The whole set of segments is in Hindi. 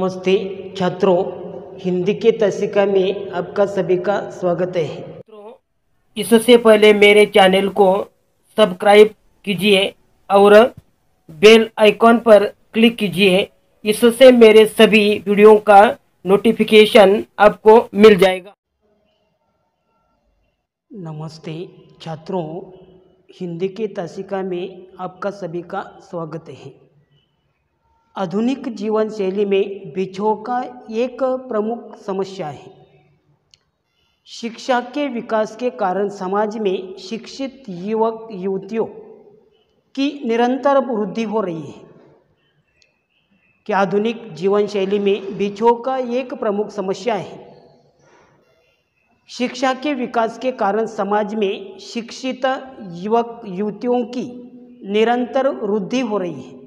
नमस्ते छात्रों, हिंदी के तसिका में आपका सभी का स्वागत है। इससे पहले मेरे चैनल को सब्सक्राइब कीजिए और बेल आइकॉन पर क्लिक कीजिए। इससे मेरे सभी वीडियो का नोटिफिकेशन आपको मिल जाएगा। नमस्ते छात्रों, हिंदी के तसिका में आपका सभी का स्वागत है। आधुनिक जीवन शैली में बिछोह का एक प्रमुख समस्या है। शिक्षा के विकास के कारण समाज में शिक्षित युवक युवतियों की निरंतर वृद्धि हो रही है। कि आधुनिक जीवन शैली में बिछोह का एक प्रमुख समस्या है। शिक्षा के विकास के कारण समाज में शिक्षित युवक युवतियों की निरंतर वृद्धि हो रही है।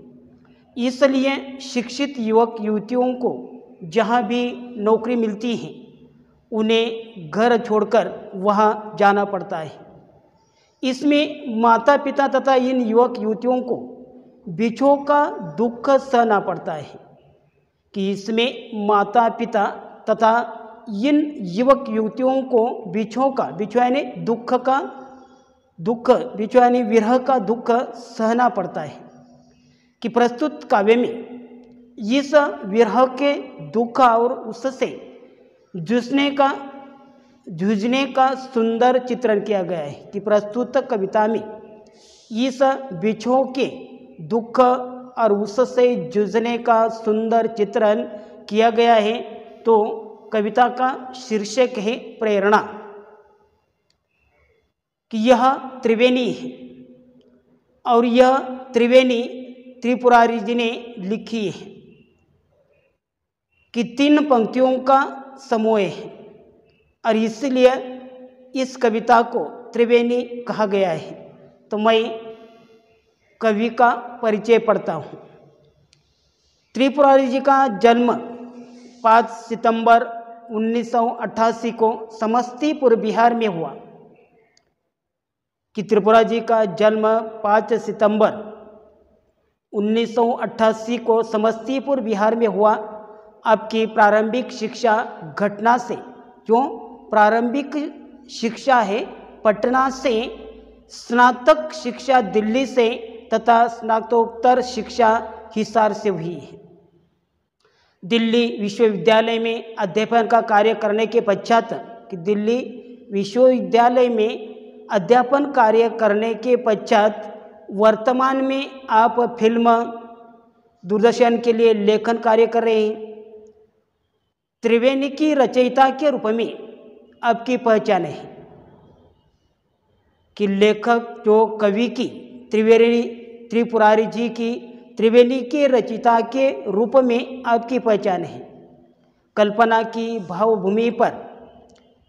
इसलिए शिक्षित युवक युवतियों को जहाँ भी नौकरी मिलती है उन्हें घर छोड़कर वहाँ जाना पड़ता है। इसमें माता पिता तथा इन युवक युवतियों को बिछोह का दुख सहना पड़ता है। कि इसमें माता पिता तथा इन युवक युवतियों को बिछोह यानी बिछोह यानी विरह का दुख सहना पड़ता है। कि प्रस्तुत काव्य में इस विरह के दुख और उससे जूझने का सुंदर चित्रण किया गया है। कि प्रस्तुत कविता में इस बिछोह के दुख और उससे जूझने का सुंदर चित्रण किया गया है। तो कविता का शीर्षक है प्रेरणा। कि यह त्रिवेणी है और यह त्रिवेणी त्रिपुरारी जी ने लिखी है। कि 3 पंक्तियों का समूह है और इसलिए इस कविता को त्रिवेणी कहा गया है। तो मैं कवि का परिचय पढ़ता हूँ। त्रिपुरारी जी का जन्म 5 सितंबर 1988 को समस्तीपुर बिहार में हुआ। कि त्रिपुरा जी का जन्म 5 सितंबर 1988 को समस्तीपुर बिहार में हुआ। आपकी प्रारंभिक शिक्षा घटना से प्रारंभिक शिक्षा है पटना से, स्नातक शिक्षा दिल्ली से तथा स्नातकोत्तर शिक्षा हिसार से हुई है। दिल्ली विश्वविद्यालय में अध्यापन का कार्य करने के पश्चात दिल्ली विश्वविद्यालय में अध्यापन कार्य करने के पश्चात वर्तमान में आप फिल्म दूरदर्शन के लिए लेखन कार्य कर रहे हैं। त्रिवेणी की रचयिता के रूप में आपकी पहचान है। कि लेखक कवि की त्रिपुरारी जी की त्रिवेणी के रचयिता के रूप में आपकी पहचान है। कल्पना की भावभूमि पर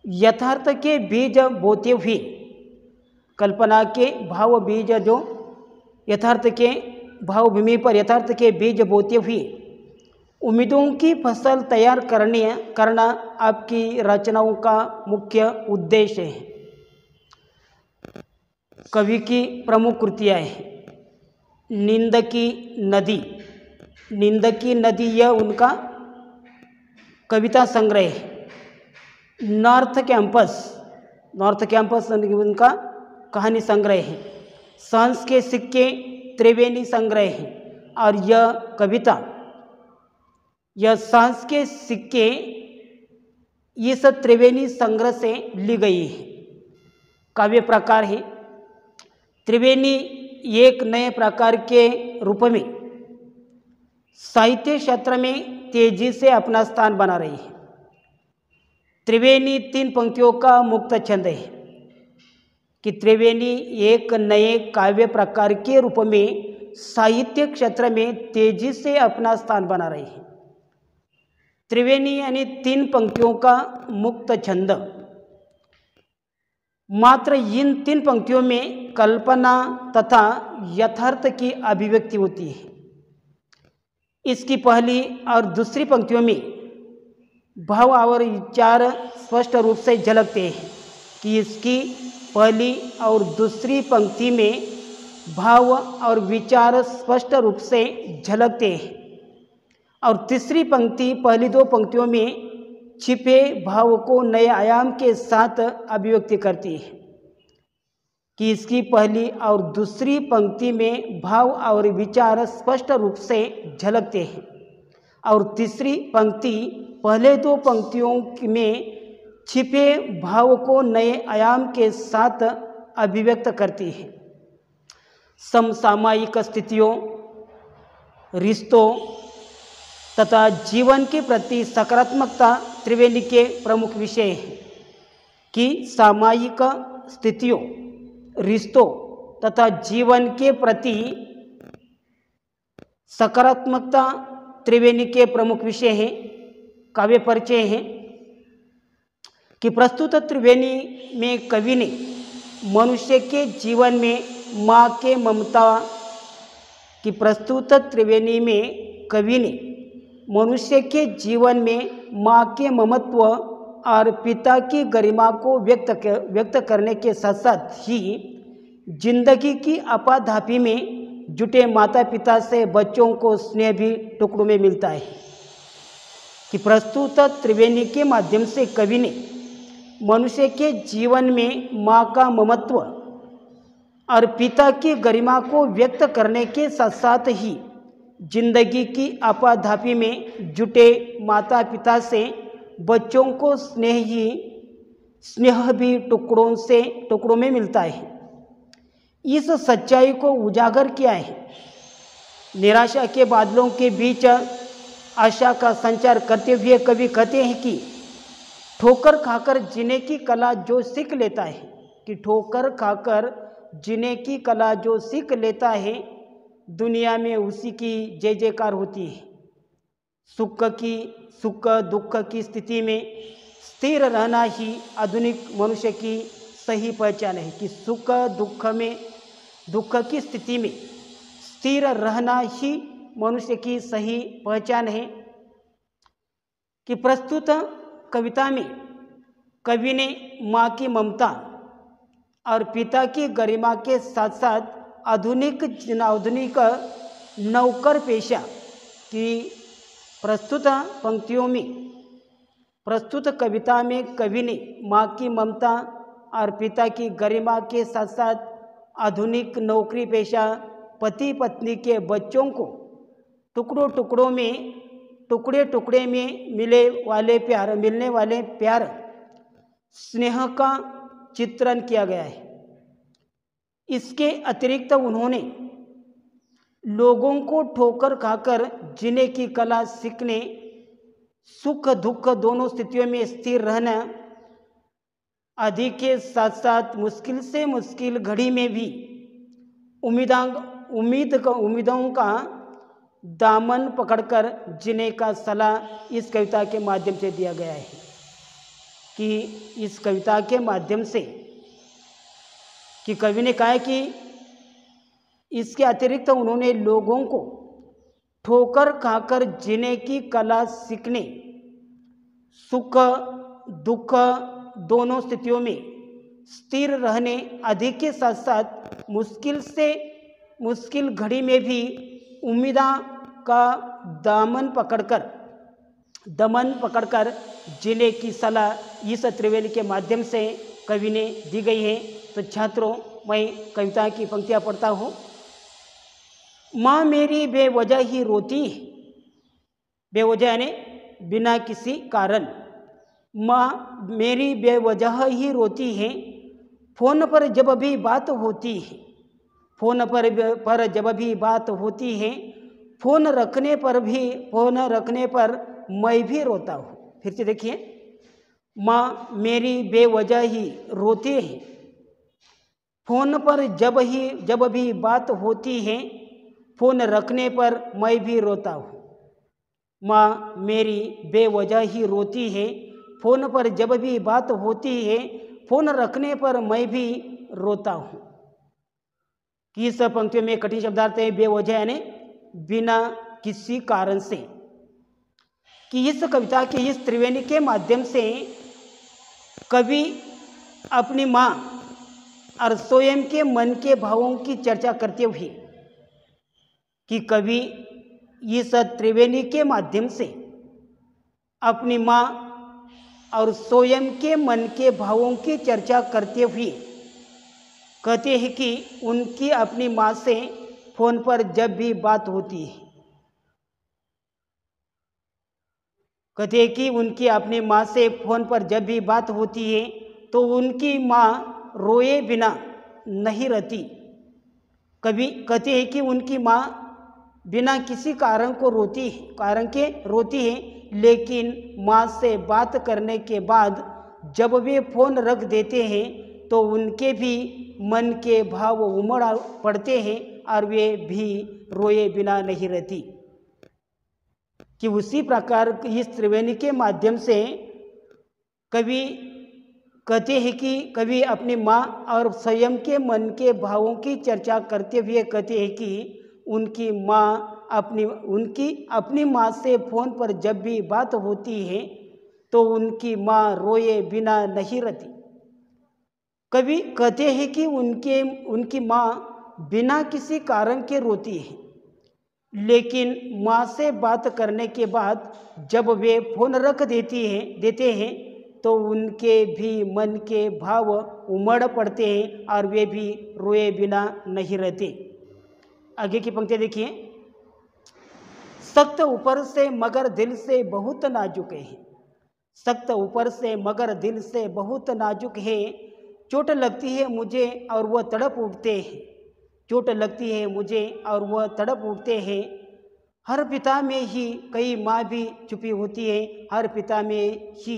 यथार्थ के बीज बोते हुए कल्पना के भाव बीज यथार्थ के भावभूमि पर यथार्थ के बीज बोते हुए उम्मीदों की फसल तैयार करना आपकी रचनाओं का मुख्य उद्देश्य है। कवि की प्रमुख कृतियाँ हैं। नींद की नदी यह उनका कविता संग्रह है। नॉर्थ कैंपस उनका कहानी संग्रह है। सांस के सिक्के त्रिवेणी संग्रह है। और यह सांस के सिक्के इस त्रिवेणी संग्रह से ली गई है। काव्य प्रकार है। त्रिवेणी एक नए प्रकार के रूप में साहित्य क्षेत्र में तेजी से अपना स्थान बना रही है। त्रिवेणी 3 पंक्तियों का मुक्त छंद है। कि त्रिवेणी एक नए काव्य प्रकार के रूप में साहित्य क्षेत्र में तेजी से अपना स्थान बना रही है। त्रिवेणी यानी 3 पंक्तियों का मुक्त छंद। मात्र इन 3 पंक्तियों में कल्पना तथा यथार्थ की अभिव्यक्ति होती है। इसकी पहली और दूसरी पंक्तियों में भाव और विचार स्पष्ट रूप से झलकते हैं। कि इसकी पहली और दूसरी पंक्ति में भाव और विचार स्पष्ट रूप से झलकते हैं और तीसरी पंक्ति पहली दो पंक्तियों में छिपे भाव को नए आयाम के साथ अभिव्यक्ति करती है कि इसकी पहली और दूसरी पंक्ति में भाव और विचार स्पष्ट रूप से झलकते हैं और तीसरी पंक्ति पहले दो पंक्तियों में छिपे भाव को नए आयाम के साथ अभिव्यक्त करती है। समसामयिक स्थितियों, रिश्तों तथा जीवन के प्रति सकारात्मकता त्रिवेणी के प्रमुख विषय हैं कि सामायिक स्थितियों, रिश्तों तथा जीवन के प्रति सकारात्मकता त्रिवेणी के प्रमुख विषय हैं। काव्य परिचय है कि प्रस्तुत त्रिवेणी में कवि ने मनुष्य के जीवन में माँ के ममता की प्रस्तुत त्रिवेणी में कवि ने मनुष्य के जीवन में माँ के ममत्व और पिता की गरिमा को व्यक्त करने के साथ साथ ही जिंदगी की आपाधापी में जुटे माता पिता से बच्चों को स्नेह भी टुकड़ों में मिलता है कि प्रस्तुत त्रिवेणी के माध्यम से कवि ने मनुष्य के जीवन में माँ का ममत्व और पिता की गरिमा को व्यक्त करने के साथ साथ ही जिंदगी की आपाधापी में जुटे माता पिता से बच्चों को स्नेह भी टुकड़ों में मिलता है। इस सच्चाई को उजागर किया है। निराशा के बादलों के बीच आशा का संचार करते हुए कवि कहते हैं कि ठोकर खाकर जीने की कला जो सीख लेता है, कि ठोकर खाकर जीने की कला जो सीख लेता है दुनिया में उसी की जय जयकार होती है। सुख दुख की स्थिति में स्थिर रहना ही आधुनिक मनुष्य की सही पहचान है कि दुख की स्थिति में स्थिर रहना ही मनुष्य की सही पहचान है। कि प्रस्तुत कविता में कवि ने माँ की ममता और पिता की गरिमा के साथ साथ आधुनिक नौकर पेशा की प्रस्तुत पंक्तियों में प्रस्तुत कविता में कवि ने माँ की ममता और पिता की गरिमा के साथ साथ आधुनिक नौकरी पेशा पति पत्नी के बच्चों को टुकड़े में मिलने वाले प्यार स्नेह का चित्रण किया गया है। इसके अतिरिक्त उन्होंने लोगों को ठोकर खाकर जीने की कला सीखने, सुख दुख दोनों स्थितियों में स्थिर रहना आदि के साथ साथ मुश्किल से मुश्किल घड़ी में भी उम्मीदों का दामन पकड़कर जीने का सलाह इस कविता के माध्यम से दिया गया है। कि इस कविता के माध्यम से कि कवि ने कहा है कि इसके अतिरिक्त उन्होंने लोगों को ठोकर खाकर जीने की कला सीखने, सुख दुख दोनों स्थितियों में स्थिर रहने आदि के साथ साथ मुश्किल से मुश्किल घड़ी में भी उम्मीदा का दमन पकड़कर जीने की सलाह इस त्रिवेणी के माध्यम से कवि ने दी गई है। तो छात्रों, मैं कविता की पंक्तियाँ पढ़ता हूँ। माँ मेरी बेवजह ही रोती है, बेवजह यानी बिना किसी कारण। माँ मेरी बेवजह ही रोती है, फ़ोन पर जब भी बात होती है, फ़ोन पर जब भी बात होती है, फ़ोन रखने पर मैं भी रोता हूँ। फिर से देखिए, माँ मेरी बेवजह ही रोती है, फ़ोन पर जब भी बात होती है, फ़ोन रखने पर मैं भी रोता हूँ। माँ मेरी बेवजह ही रोती है, फ़ोन पर जब भी बात होती है, फ़ोन रखने पर मैं भी रोता हूँ। कि इस पंक्तियों में कठिन शब्दार्थ है बेवजह यानी बिना किसी कारण से। कि इस कविता के इस त्रिवेणी के माध्यम से कवि अपनी माँ और स्वयं के मन के भावों की चर्चा करते हुए कि कवि इस त्रिवेणी के माध्यम से अपनी माँ और स्वयं के मन के भावों की चर्चा करते हुए कहते हैं कि उनकी अपनी माँ से फोन पर जब भी बात होती है, कहते हैं कि उनकी अपनी माँ से फोन पर जब भी बात होती है तो उनकी माँ रोए बिना नहीं रहती। कभी कहते हैं कि उनकी माँ बिना किसी कारण के रोती है, लेकिन माँ से बात करने के बाद जब वे फोन रख देते हैं तो उनके भी मन के भाव उमड़ पड़ते हैं और वे भी रोए बिना नहीं रहती। कि उसी प्रकार इस त्रिवेणी के माध्यम से कभी कहते हैं कि कभी अपनी माँ और स्वयं के मन के भावों की चर्चा करते हुए कहते हैं कि उनकी अपनी माँ से फोन पर जब भी बात होती है तो उनकी माँ रोए बिना नहीं रहती। कभी कहते हैं कि उनकी माँ बिना किसी कारण के रोती है, लेकिन माँ से बात करने के बाद जब वे फोन रख देते हैं तो उनके भी मन के भाव उमड़ पड़ते हैं और वे भी रोए बिना नहीं रहते। आगे की पंक्ति देखिए। सख्त ऊपर से मगर दिल से बहुत नाजुक है, सख्त ऊपर से मगर दिल से बहुत नाजुक है। चोट लगती है मुझे और वह तड़प उठते हैं, चोट लगती है मुझे और वह तड़प उठते हैं। हर पिता में ही कई माँ भी छुपी होती है, हर पिता में ही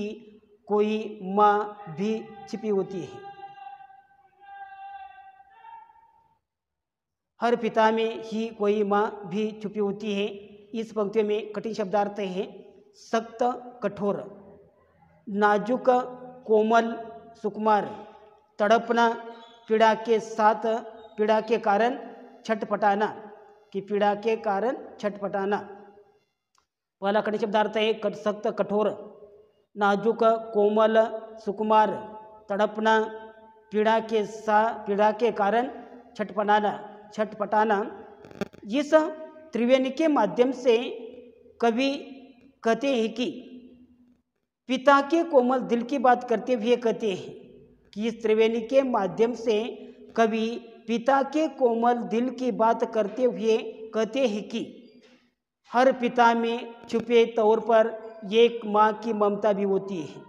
कोई माँ भी छिपी होती है। हर पिता में ही कोई माँ भी छुपी होती है। इस पंक्ति में कठिन शब्दार्थ है सख्त, कठोर, नाजुक, कोमल, सुकुमार, तड़पना, पीड़ा के साथ, पीड़ा के कारण छटपटाना, कि पीड़ा के कारण छटपटाना। पहला कठिन शब्दार्थ है सख्त, कठोर, नाजुक, कोमल, सुकुमार, तड़पना, पीड़ा के कारण छटपटाना। इस त्रिवेणी के माध्यम से कवि कहते हैं कि पिता के कोमल दिल की बात करते हुए कहते हैं कि इस त्रिवेणी के माध्यम से कवि पिता के कोमल दिल की बात करते हुए कहते हैं कि हर पिता में छुपे तौर पर एक माँ की ममता भी होती है,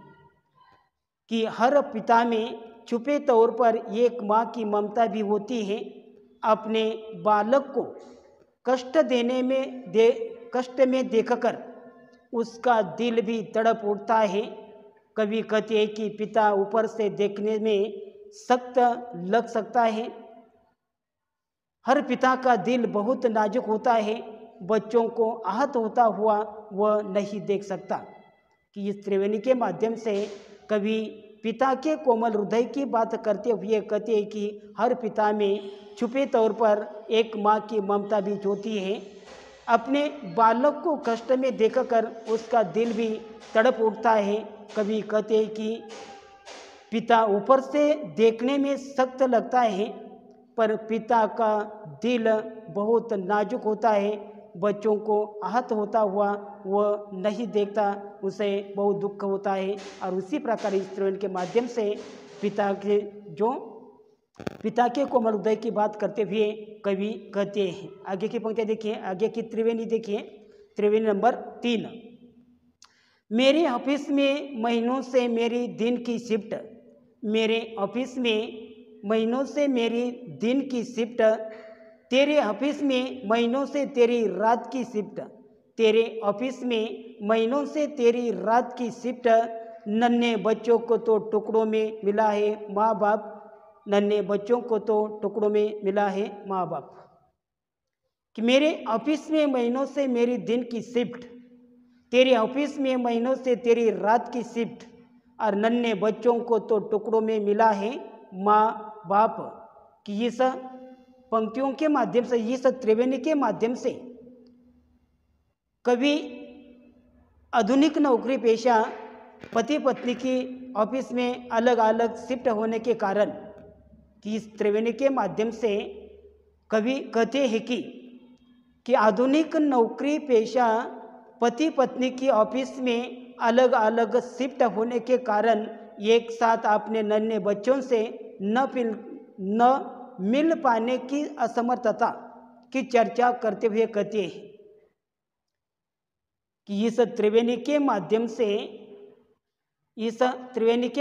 कि हर पिता में छुपे तौर पर एक माँ की ममता भी होती है। अपने बालक को कष्ट में देखकर उसका दिल भी तड़प उठता है। कवि कहते हैं कि पिता ऊपर से देखने में सख्त लग सकता है, हर पिता का दिल बहुत नाजुक होता है, बच्चों को आहत होता हुआ वह नहीं देख सकता। कि इस त्रिवेणी के माध्यम से कवि पिता के कोमल हृदय की बात करते हुए कहते हैं कि हर पिता में छुपे तौर पर एक माँ की ममता भी होती है। अपने बालक को कष्ट में देखकर उसका दिल भी तड़प उठता है। कवि कहते हैं कि पिता ऊपर से देखने में सख्त लगता है, पर पिता का दिल बहुत नाजुक होता है, बच्चों को आहत होता हुआ वह नहीं देखता, उसे बहुत दुख होता है। और उसी प्रकार इस त्रिवेणी के माध्यम से पिता के कोमल हृदय की बात करते हुए कवि कहते हैं। आगे की पंक्ति देखिए, आगे की त्रिवेणी देखिए, त्रिवेणी नंबर 3। मेरे ऑफिस में महीनों से मेरी दिन की शिफ्ट, मेरे ऑफिस में महीनों से मेरी दिन की शिफ्ट, तेरे ऑफिस में महीनों से तेरी रात की शिफ्ट, तेरे ऑफिस में महीनों से तेरी रात की शिफ्ट। नन्हे बच्चों को तो टुकड़ों में मिला है माँ बाप, नन्हे बच्चों को तो टुकड़ों में मिला है माँ बाप। कि मेरे ऑफिस में महीनों से मेरी दिन की शिफ्ट, तेरे ऑफिस में महीनों से तेरी रात की शिफ्ट, और नन्हे बच्चों को तो टुकड़ों में मिला है माँ बाप। कि इस पंक्तियों के माध्यम से, इस त्रिवेणी के माध्यम से कवि आधुनिक नौकरी पेशा पति पत्नी की ऑफिस में अलग अलग शिफ्ट होने के कारण, कि इस त्रिवेणी के माध्यम से कवि कहते हैं कि कि आधुनिक नौकरी पेशा पति पत्नी की ऑफिस में अलग अलग शिफ्ट होने के कारण एक साथ अपने नन्हे बच्चों से न मिल पाने की असमर्थता की चर्चा करते हुए कहते हैं कि इस त्रिवेणी के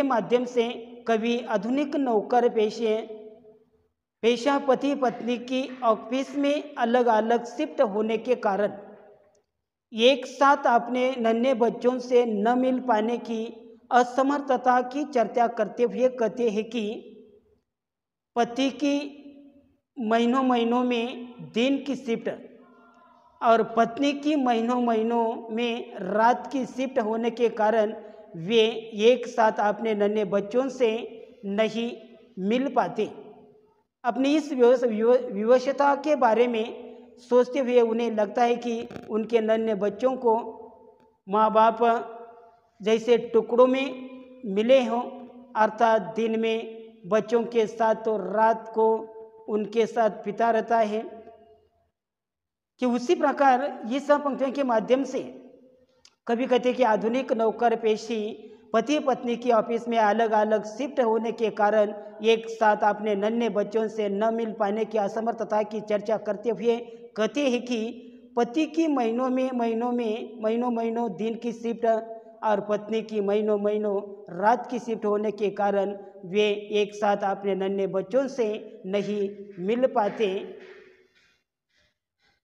माध्यम से कवि आधुनिक नौकर पेशा पति पत्नी की ऑफिस में अलग अलग शिफ्ट होने के कारण एक साथ अपने नन्हे बच्चों से न मिल पाने की असमर्थता की चर्चा करते हुए कहते हैं कि पति की महीनों में दिन की शिफ्ट और पत्नी की महीनों में रात की शिफ्ट होने के कारण वे एक साथ अपने नन्हे बच्चों से नहीं मिल पाते। अपनी इस विवशता के बारे में सोचते हुए उन्हें लगता है कि उनके नन्हे बच्चों को माँ बाप जैसे टुकड़ों में मिले हों, अर्थात दिन में बच्चों के साथ तो रात को उनके साथ पिता रहता है, कि उसी प्रकार ये सब पंक्तियों के माध्यम से कभी कहते कि आधुनिक नौकर पेशी पति पत्नी की ऑफिस में अलग अलग शिफ्ट होने के कारण एक साथ अपने नन्हे बच्चों से न मिल पाने की असमर्थता की चर्चा करते हुए कहते हैं कि पति की महीनों दिन की शिफ्ट और पत्नी की महीनों रात की शिफ्ट होने के कारण वे एक साथ अपने नन्हे बच्चों से नहीं मिल पाते।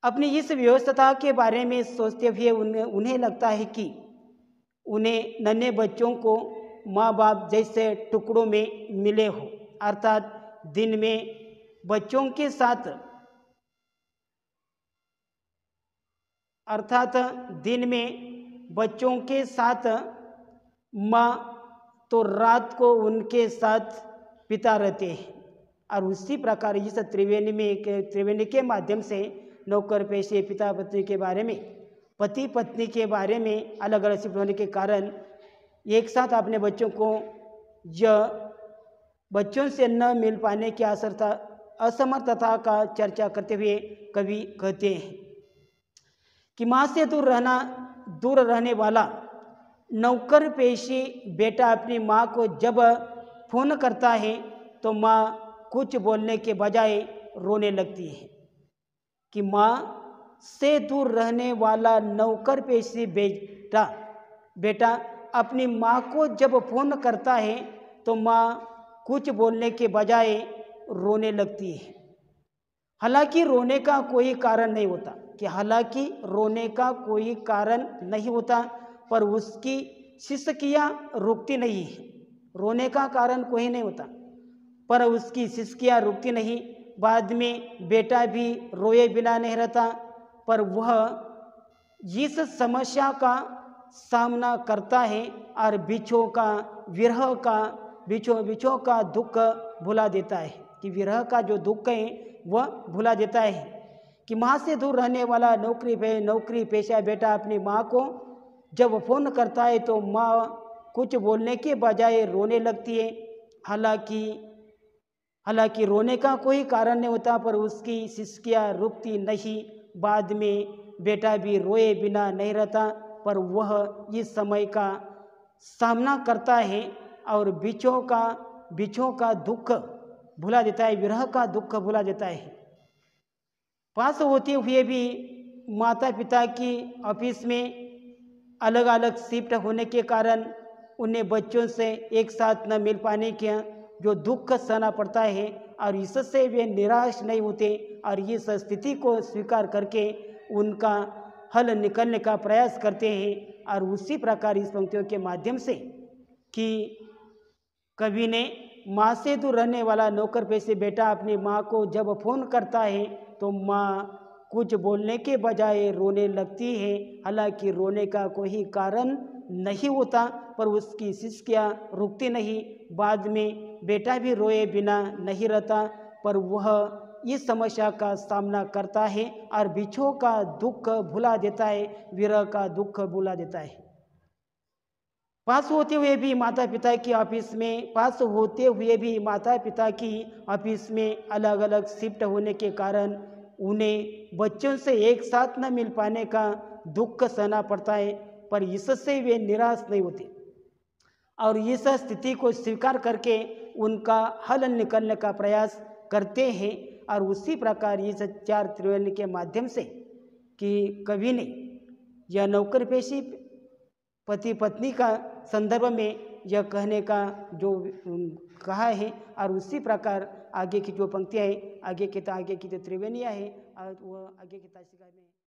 अपनी इस व्यवस्था के बारे में सोचते हुए उन्हें लगता है कि उन्हें नन्हे बच्चों को माँ बाप जैसे टुकड़ों में मिले हो, अर्थात दिन में बच्चों के साथ माँ तो रात को उनके साथ पिता रहते हैं। और उसी प्रकार इस त्रिवेणी के माध्यम से नौकर पेशे पिता पत्नी के बारे में पति पत्नी के बारे में अलग अलग शिफ्ट होने के कारण एक साथ अपने बच्चों से न मिल पाने की असमर्थता का चर्चा करते हुए कवि कहते हैं कि माँ से दूर रहने वाला नौकर पेशी बेटा अपनी माँ को जब फोन करता है तो माँ कुछ बोलने के बजाय रोने लगती है। कि माँ से दूर रहने वाला नौकर पेशी बेटा अपनी माँ को जब फोन करता है तो माँ कुछ बोलने के बजाय रोने लगती है। हालांकि रोने का कोई कारण नहीं होता, पर उसकी सिसकियाँ रुकती नहीं है। रोने का कारण कोई नहीं होता पर उसकी सिसकियाँ रुकती नहीं। बाद में बेटा भी रोए बिना नहीं रहता, पर वह इस समस्या का सामना करता है और बिछो का दुख भुला देता है। कि विरह का जो दुख है वह भुला देता है। कि माँ से दूर रहने वाला नौकरी पेशा बेटा अपनी माँ को जब फोन करता है तो माँ कुछ बोलने के बजाय रोने लगती है। हालांकि रोने का कोई कारण नहीं होता, पर उसकी सिसकियाँ रुकती नहीं। बाद में बेटा भी रोए बिना नहीं रहता, पर वह इस समय का सामना करता है और बिछो का दुख भुला देता है, विरह का दुख भुला देता है। पास होते हुए भी माता पिता की ऑफिस में अलग अलग शिफ्ट होने के कारण उन्हें बच्चों से एक साथ न मिल पाने के जो दुख सहना पड़ता है, और इससे वे निराश नहीं होते और इस स्थिति को स्वीकार करके उनका हल निकलने का प्रयास करते हैं। और उसी प्रकार इस पंक्तियों के माध्यम से कि कवि ने माँ से दूर रहने वाला नौकर पेशे बेटा अपनी माँ को जब फोन करता है तो माँ कुछ बोलने के बजाय रोने लगती है। हालांकि रोने का कोई कारण नहीं होता, पर उसकी सिसकियाँ रुकती नहीं। बाद में बेटा भी रोए बिना नहीं रहता, पर वह इस समस्या का सामना करता है और बिछो का दुख भुला देता है, विरह का दुख भुला देता है। पास होते हुए भी माता पिता की ऑफिस में अलग अलग शिफ्ट होने के कारण उन्हें बच्चों से एक साथ न मिल पाने का दुख सहना पड़ता है, पर इससे वे निराश नहीं होते और इस स्थिति को स्वीकार करके उनका हल निकालने का प्रयास करते हैं। और उसी प्रकार इस 4 त्रिवेणी के माध्यम से कि कभी नहीं यह नौकर पेशी पति पत्नी का संदर्भ में यह कहने का जो कहा है। और उसी प्रकार आगे की जो पंक्तियाँ हैं, आगे की तो त्रिवेणियाँ हैं और वह आगे की ताशिका में